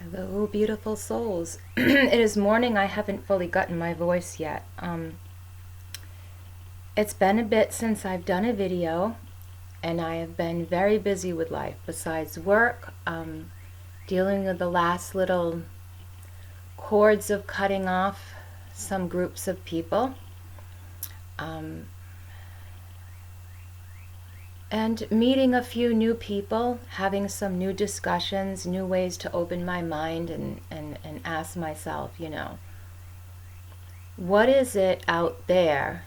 Hello, beautiful souls. It is morning. I haven't fully gotten my voice yet. It's been a bit since I've done a video, and I have been very busy with life. Besides work, dealing with the last little cords of cutting off some groups of people. And meeting a few new people, having some new discussions, new ways to open my mind and ask myself, what is it out there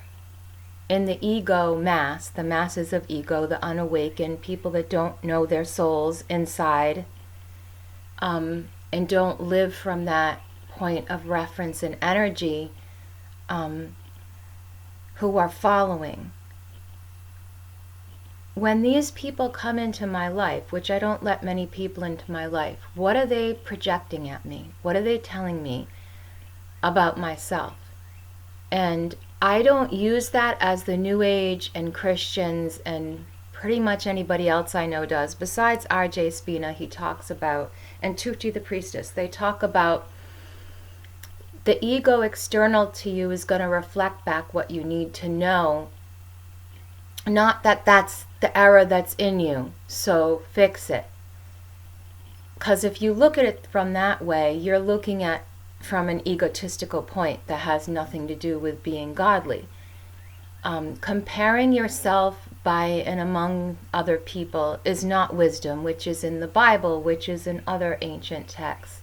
in the ego mass, the masses of ego, the unawakened, people that don't know their souls inside, and don't live from that point of reference and energy, who are following. When these people come into my life, which I don't let many people into my life, what are they projecting at me? What are they telling me about myself? And I don't use that as the New Age and Christians and pretty much anybody else I know does. Besides R.J. Spina, he talks about, and Tufti the Priestess, they talk about the ego external to you is going to reflect back what you need to know. Not that that's the error that's in you, so fix it. Because if you look at it from that way, you're looking at from an egotistical point that has nothing to do with being godly. Comparing yourself by and among other people is not wisdom, which is in the Bible, which is in other ancient texts,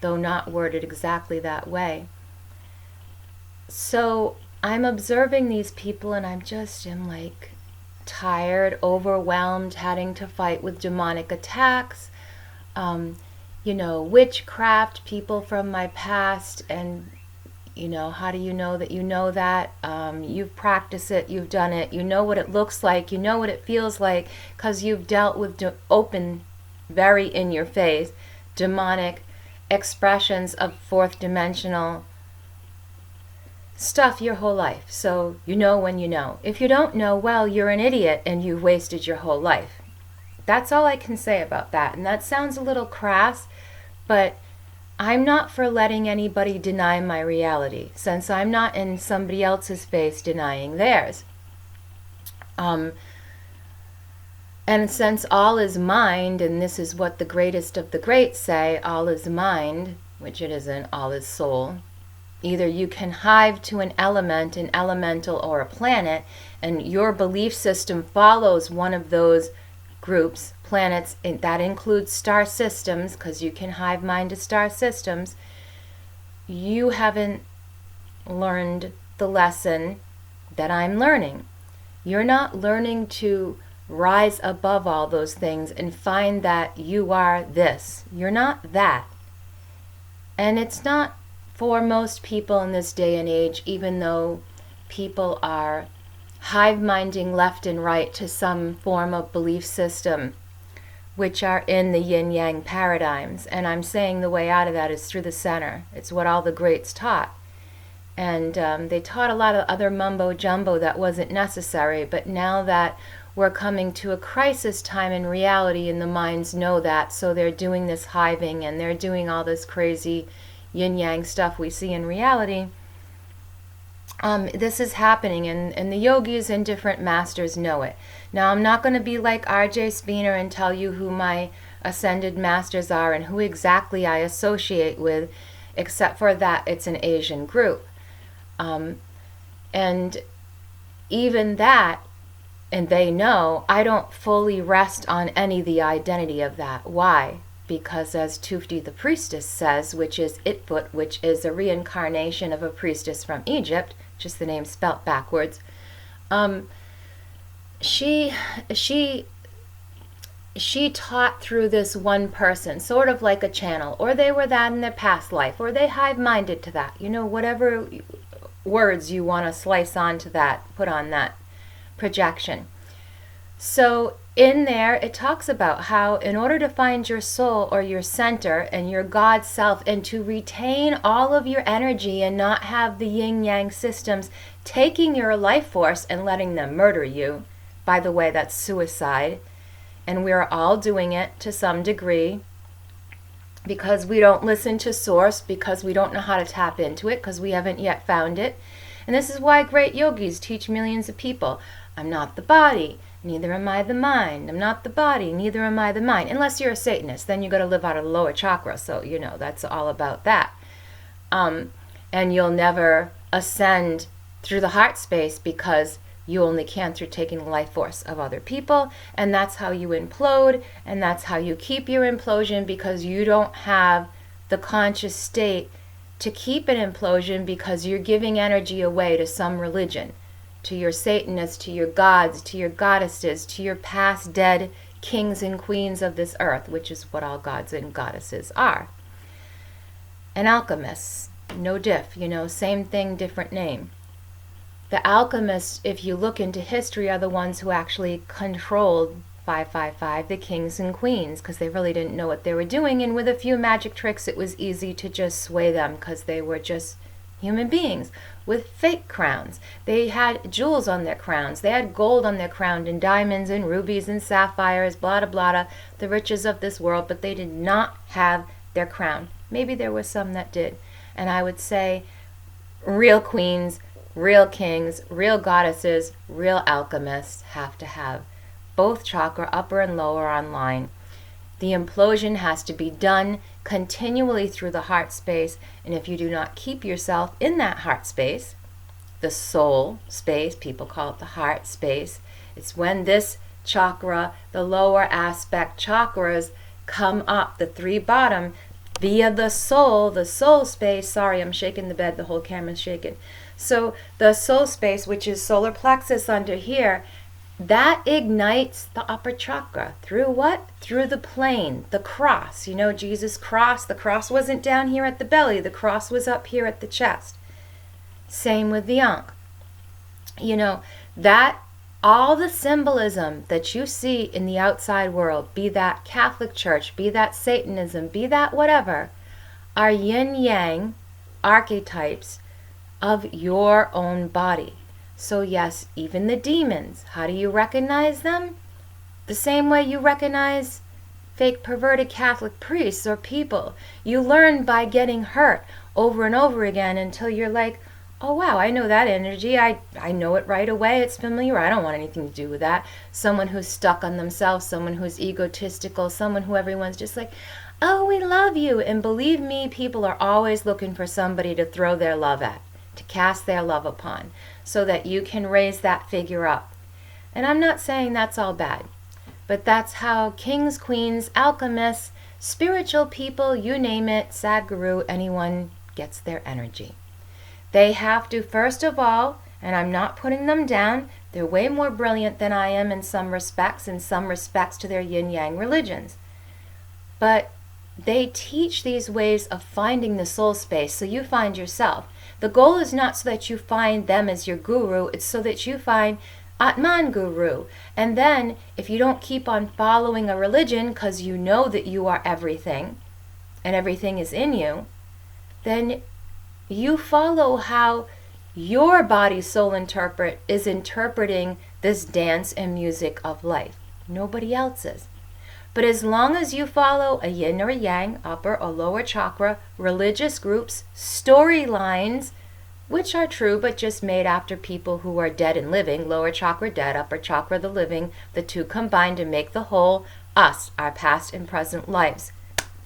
though not worded exactly that way. So I'm observing these people and I'm like tired, overwhelmed, having to fight with demonic attacks, witchcraft, people from my past, and how do you know that you know that? You've practiced it, you've done it, you know what it looks like, you know what it feels like, because you've dealt with open, very in your face, demonic expressions of fourth dimensional stuff your whole life. So you know when you know. If you don't know, well, you're an idiot and you've wasted your whole life. That's all I can say about that. And that sounds a little crass, but I'm not for letting anybody deny my reality, since I'm not in somebody else's face denying theirs. And since all is mind, and this is what the greatest of the great say, all is mind, which it isn't, all is soul. Either you can hive to an element, an elemental, or a planet, and your belief system follows one of those groups, planets, that includes star systems, because you can hive mind to star systems. You haven't learned the lesson that I'm learning. You're not learning to rise above all those things and find that you are this. You're not that. And it's not for most people in this day and age, even though people are hive-minding left and right to some form of belief system, which are in the yin-yang paradigms. And I'm saying the way out of that is through the center. It's what all the greats taught. And they taught a lot of other mumbo-jumbo that wasn't necessary, but now that we're coming to a crisis time in reality, and the minds know that, so they're doing this hiving, and they're doing all this crazy yin-yang stuff we see in reality. This is happening, and the yogis and different masters know it. Now, I'm not going to be like R.J. Spina and tell you who my ascended masters are and who exactly I associate with, except for that it's an Asian group. And even that, and they know, I don't fully rest on any of the identity of that. Why? Because as Tufti the Priestess says, which is Itfut, which is a reincarnation of a priestess from Egypt, just the name spelt backwards, she taught through this one person, sort of like a channel, or they were that in their past life, or they hive-minded to that, whatever words you want to slice onto that, put on that projection. So in there, it talks about how in order to find your soul or your center and your God self, and to retain all of your energy and not have the yin-yang systems taking your life force and letting them murder you. By the way, that's suicide. And we're all doing it to some degree. because we don't listen to source, because we don't know how to tap into it, because we haven't yet found it. And this is why great yogis teach millions of people, I'm not the body, neither am I the mind. I'm not the body, neither am I the mind. Unless you're a Satanist, then you got to live out of the lower chakra. So, that's all about that. And you'll never ascend through the heart space because you only can through taking the life force of other people. And that's how you implode. And that's how you keep your implosion, because you don't have the conscious state to keep an implosion, because you're giving energy away to some religion, to your Satanists, to your gods, to your goddesses, to your past dead kings and queens of this earth, which is what all gods and goddesses are. And alchemists, no diff, same thing, different name. The alchemists, if you look into history, are the ones who actually controlled 555, the kings and queens, because they really didn't know what they were doing. And with a few magic tricks, it was easy to just sway them, because they were just human beings with fake crowns. They had jewels on their crowns. They had gold on their crown, and diamonds and rubies and sapphires, blah, blah, blah, the riches of this world, but they did not have their crown. Maybe there were some that did. And I would say real queens, real kings, real goddesses, real alchemists have to have both chakra, upper and lower, online. The implosion has to be done continually through the heart space, and if you do not keep yourself in that heart space, the soul space, people call it the heart space, it's when this chakra, the lower aspect chakras, come up, the three bottom, via the soul space. Sorry, I'm shaking the bed, the whole camera's shaking. So the soul space, which is solar plexus under here, that ignites the upper chakra. Through what? Through the plane, the cross. Jesus' cross, the cross wasn't down here at the belly, the cross was up here at the chest. Same with the Ankh. That all the symbolism that you see in the outside world, be that Catholic Church, be that Satanism, be that whatever, are yin-yang archetypes of your own body. So yes, even the demons, how do you recognize them? The same way you recognize fake perverted Catholic priests or people. You learn by getting hurt over and over again until you're like, oh wow, I know that energy. I know it right away. It's familiar. I don't want anything to do with that. Someone who's stuck on themselves, someone who's egotistical, someone who everyone's just like, oh, we love you. And believe me, people are always looking for somebody to throw their love at, to cast their love upon, so that you can raise that figure up. And I'm not saying that's all bad, but that's how kings, queens, alchemists, spiritual people, you name it, Sadhguru, anyone gets their energy. They have to, first of all, and I'm not putting them down, they're way more brilliant than I am in some respects to their yin-yang religions. But they teach these ways of finding the soul space, so you find yourself. The goal is not so that you find them as your guru, it's so that you find Atman Guru. And then, if you don't keep on following a religion because you know that you are everything, and everything is in you, then you follow how your body soul is interpreting this dance and music of life. Nobody else's. But as long as you follow a yin or a yang, upper or lower chakra, religious groups, storylines, which are true but just made after people who are dead and living, lower chakra dead, upper chakra the living, the two combine to make the whole, us, our past and present lives.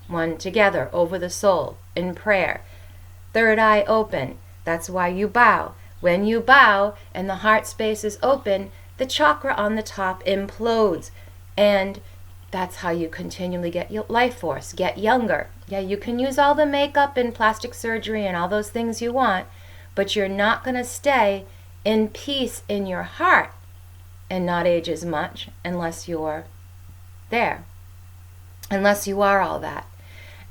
One together over the soul, in prayer. Third eye open, that's why you bow. When you bow and the heart space is open, the chakra on the top implodes. And that's how you continually get your life force, get younger. Yeah, you can use all the makeup and plastic surgery and all those things you want, but you're not going to stay in peace in your heart and not age as much unless you're there, unless you are all that.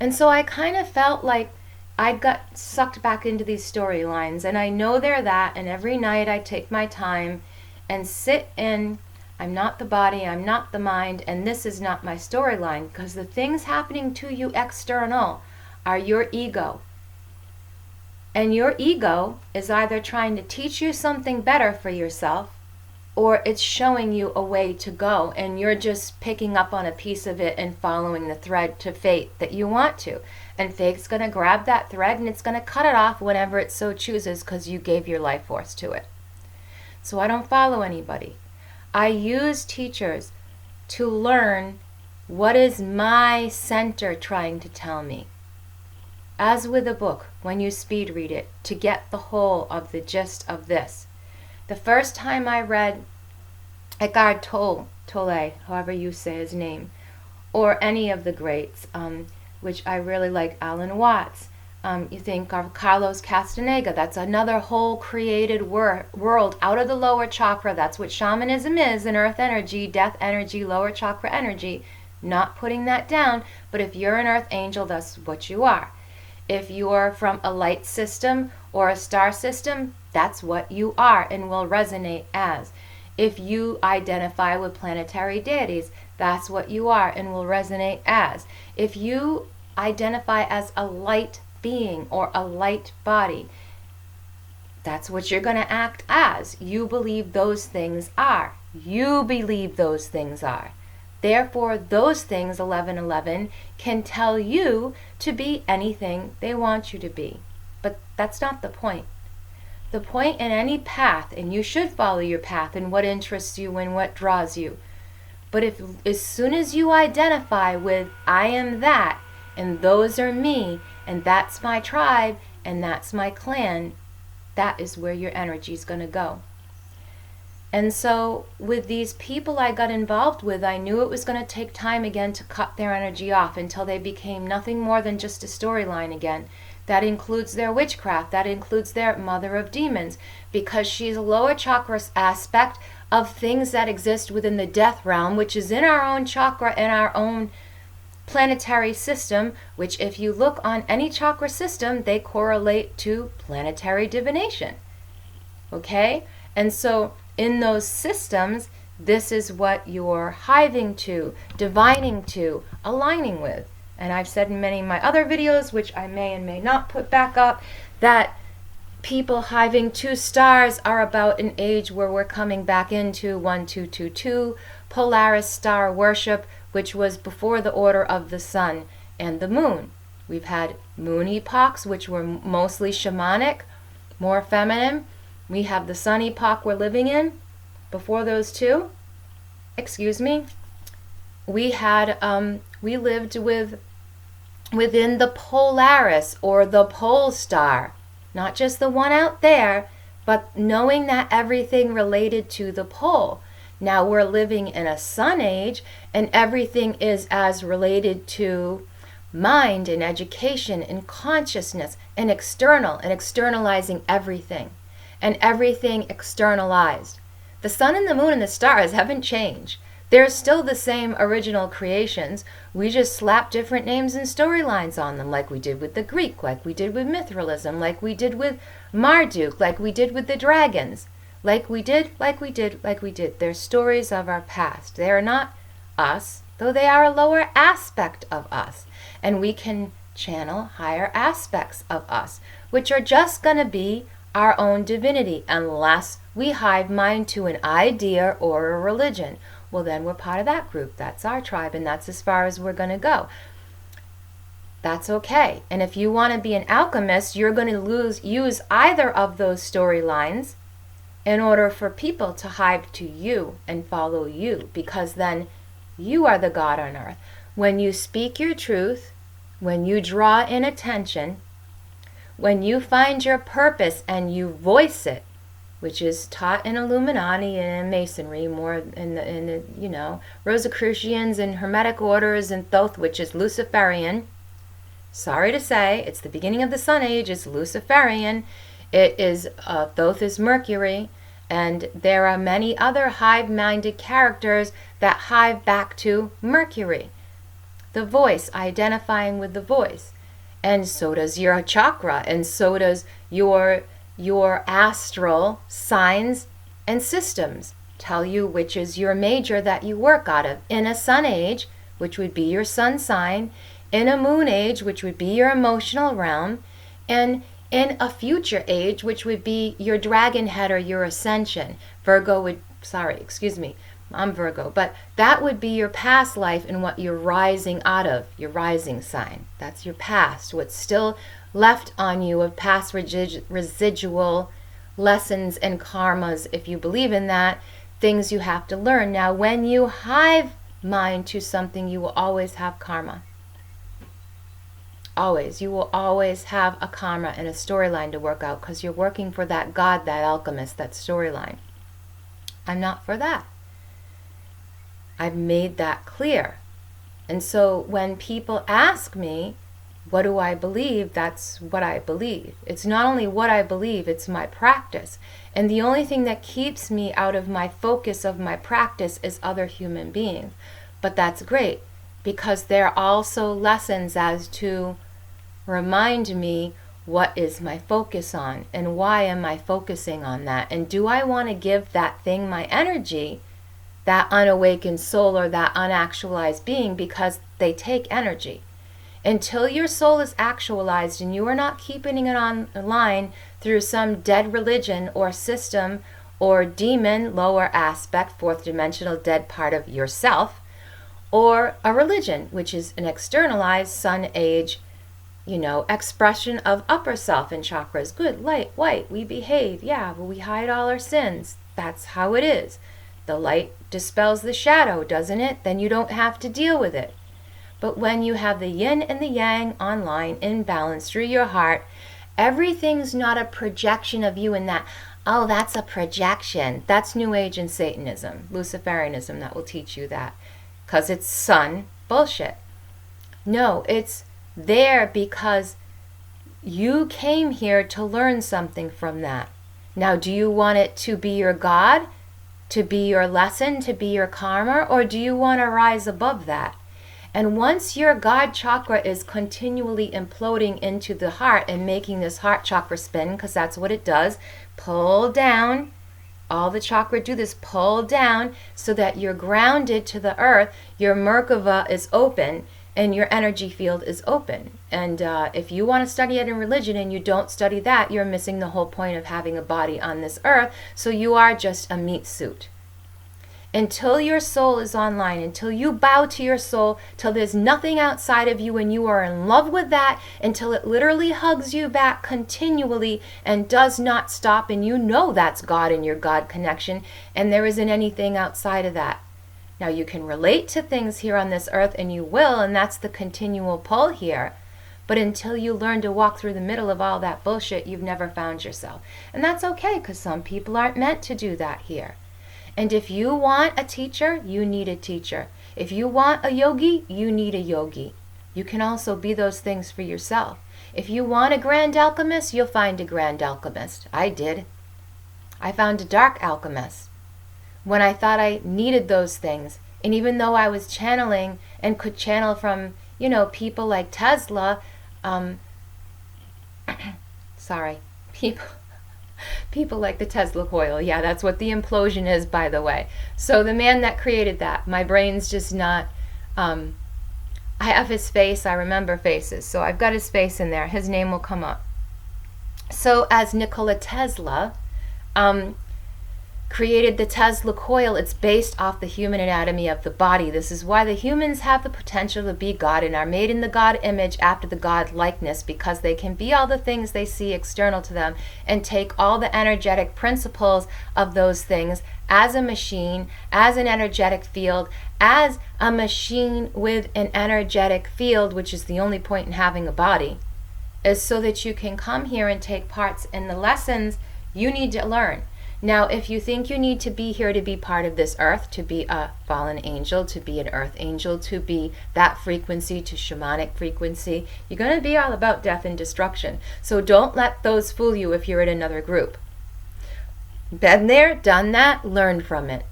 And so I kind of felt like I got sucked back into these storylines, and I know they're that, and every night I take my time and sit in, I'm not the body, I'm not the mind, and this is not my storyline, because the things happening to you external are your ego. And your ego is either trying to teach you something better for yourself, or it's showing you a way to go and you're just picking up on a piece of it and following the thread to fate that you want to. And fate's going to grab that thread and it's going to cut it off whenever it so chooses because you gave your life force to it. So I don't follow anybody. I use teachers to learn what is my center trying to tell me. As with a book, when you speed read it, to get the whole of the gist of this. The first time I read Eckhart Tolle, however you say his name, or any of the greats, which I really like, Alan Watts. You think of Carlos Castaneda, that's another whole created world out of the lower chakra. That's what shamanism is, an earth energy, death energy, lower chakra energy. Not putting that down, but if you're an earth angel, that's what you are. If you're from a light system or a star system, that's what you are and will resonate as. If you identify with planetary deities, that's what you are and will resonate as. If you identify as a light being or a light body, that's what you're going to act as. You believe those things are. You believe those things are. Therefore, those things, 1111, can tell you to be anything they want you to be. But that's not the point. The point in any path, and you should follow your path and what interests you and what draws you. But if as soon as you identify with I am that, and those are me, and that's my tribe, and that's my clan, that is where your energy is going to go. And so with these people I got involved with, I knew it was going to take time again to cut their energy off until they became nothing more than just a storyline again. That includes their witchcraft, that includes their mother of demons, because she's a lower chakra aspect of things that exist within the death realm, which is in our own chakra and our own planetary system, which if you look on any chakra system, they correlate to planetary divination. Okay? And so in those systems, this is what you're hiving to, divining to, aligning with. And I've said in many of my other videos, which I may and may not put back up, that people hiving to stars are about an age where we're coming back into 1222, Polaris star worship, which was before the order of the sun and the moon. We've had moon epochs, which were mostly shamanic, more feminine. We have the sun epoch we're living in. Before those two, we lived within the Polaris or the pole star, not just the one out there, but knowing that everything related to the pole. Now we're living in a sun age, and everything is as related to mind and education and consciousness and externalizing everything. And everything externalized. The sun and the moon and the stars haven't changed. They're still the same original creations. We just slap different names and storylines on them, like we did with the Greek, like we did with Mithralism, like we did with Marduk, like we did with the dragons, like we did. They're stories of our past. They are not us, though they are a lower aspect of us. And we can channel higher aspects of us, which are just going to be our own divinity, unless we hive mind to an idea or a religion. Well, then we're part of that group. That's our tribe, and that's as far as we're going to go. That's okay. And if you want to be an alchemist, you're going to use either of those storylines in order for people to hive to you and follow you, because then you are the God on earth. When you speak your truth, when you draw in attention, when you find your purpose and you voice it, which is taught in Illuminati and in Masonry, more in the Rosicrucians and Hermetic orders and Thoth, which is Luciferian. Sorry to say, it's the beginning of the Sun Age. It's Luciferian. It is Thoth is Mercury, and there are many other hive-minded characters that hive back to Mercury. The voice, identifying with the voice. And so does your chakra, and so does your astral signs and systems. Tell you which is your major that you work out of. In a sun age, which would be your sun sign, in a moon age, which would be your emotional realm, and in a future age, which would be your dragon head or your ascension. Virgo would excuse me, I'm Virgo, but that would be your past life and what you're rising out of, your rising sign. That's your past, what's still left on you of past residual lessons and karmas, if you believe in that, things you have to learn. Now, when you hive mind to something, you will always have karma. Always. You will always have a karma and a storyline to work out because you're working for that God, that alchemist, that storyline. I'm not for that. I've made that clear. And so when people ask me, what do I believe? That's what I believe. It's not only what I believe, it's my practice. And the only thing that keeps me out of my focus of my practice is other human beings. But that's great because they're also lessons as to remind me what is my focus on and why am I focusing on that. And do I want to give that thing my energy, that unawakened soul or that unactualized being, because they take energy. Until your soul is actualized and you are not keeping it online through some dead religion or system or demon, lower aspect, fourth dimensional dead part of yourself, or a religion, which is an externalized sun age, expression of upper self and chakras. Good, light, white, we behave. Yeah, but we hide all our sins. That's how it is. The light dispels the shadow, doesn't it? Then you don't have to deal with it. But when you have the yin and the yang online in balance through your heart, everything's not a projection of you in that, oh, that's a projection. That's New Age and Satanism, Luciferianism that will teach you that. Because it's sun bullshit. No, it's there because you came here to learn something from that. Now, do you want it to be your God, to be your lesson, to be your karma, or do you want to rise above that? And once your God chakra is continually imploding into the heart and making this heart chakra spin, because that's what it does, pull down, all the chakra do this, pull down so that you're grounded to the earth, your Merkava is open, and your energy field is open. And if you want to study it in religion and you don't study that, you're missing the whole point of having a body on this earth, so you are just a meat suit. Until your soul is online, until you bow to your soul, till there's nothing outside of you and you are in love with that, until it literally hugs you back continually and does not stop, and you know that's God and your God connection, and there isn't anything outside of that. Now you can relate to things here on this earth, and you will, and that's the continual pull here. But until you learn to walk through the middle of all that bullshit, you've never found yourself. And that's okay, because some people aren't meant to do that here. And if you want a teacher, you need a teacher. If you want a yogi, you need a yogi. You can also be those things for yourself. If you want a grand alchemist, you'll find a grand alchemist. I did. I found a dark alchemist when I thought I needed those things. And even though I was channeling and could channel from, people like Tesla, people like the Tesla coil. Yeah, that's what the implosion is, by the way. So the man that created that, my brain's just not, I have his face, I remember faces. So I've got his face in there. His name will come up. So as Nikola Tesla created the Tesla coil, it's based off the human anatomy of the body. This is why the humans have the potential to be God and are made in the God image after the God likeness, because they can be all the things they see external to them and take all the energetic principles of those things as a machine, as an energetic field, as a machine with an energetic field, which is the only point in having a body, is so that you can come here and take parts in the lessons you need to learn. Now, if you think you need to be here to be part of this earth, to be a fallen angel, to be an earth angel, to be that frequency, to shamanic frequency, you're going to be all about death and destruction. So don't let those fool you if you're in another group. Been there, done that, learned from it.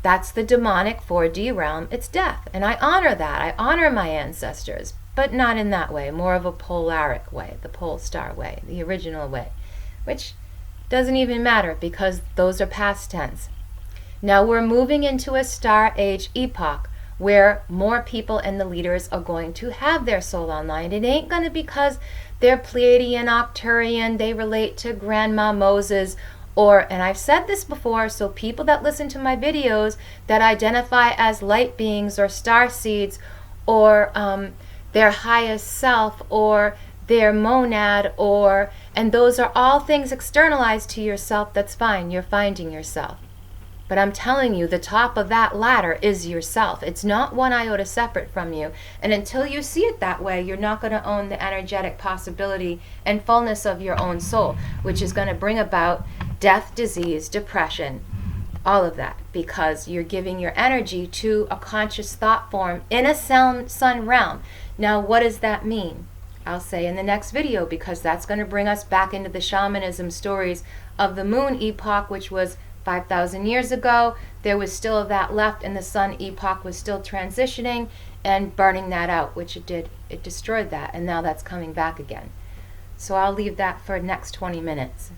That's the demonic 4D realm. It's death. And I honor that. I honor my ancestors, but not in that way, more of a polaric way, the pole star way, the original way, which doesn't even matter because those are past tense. Now we're moving into a star age epoch where more people and the leaders are going to have their soul online. It ain't going to be because they're Pleiadian, Arcturian, they relate to Grandma Moses, Or, and I've said this before, so people that listen to my videos that identify as light beings or star seeds or their highest self or their monad, or, and those are all things externalized to yourself, that's fine, you're finding yourself. But I'm telling you, the top of that ladder is yourself. It's not one iota separate from you. And until you see it that way, you're not going to own the energetic possibility and fullness of your own soul, which is going to bring about death, disease, depression, all of that, because you're giving your energy to a conscious thought form in a sun realm. Now, what does that mean? I'll say in the next video, because that's going to bring us back into the shamanism stories of the moon epoch, which was 5,000 years ago. There was still that left, and the sun epoch was still transitioning and burning that out, which it did. It destroyed that, and now that's coming back again. So I'll leave that for next 20 minutes.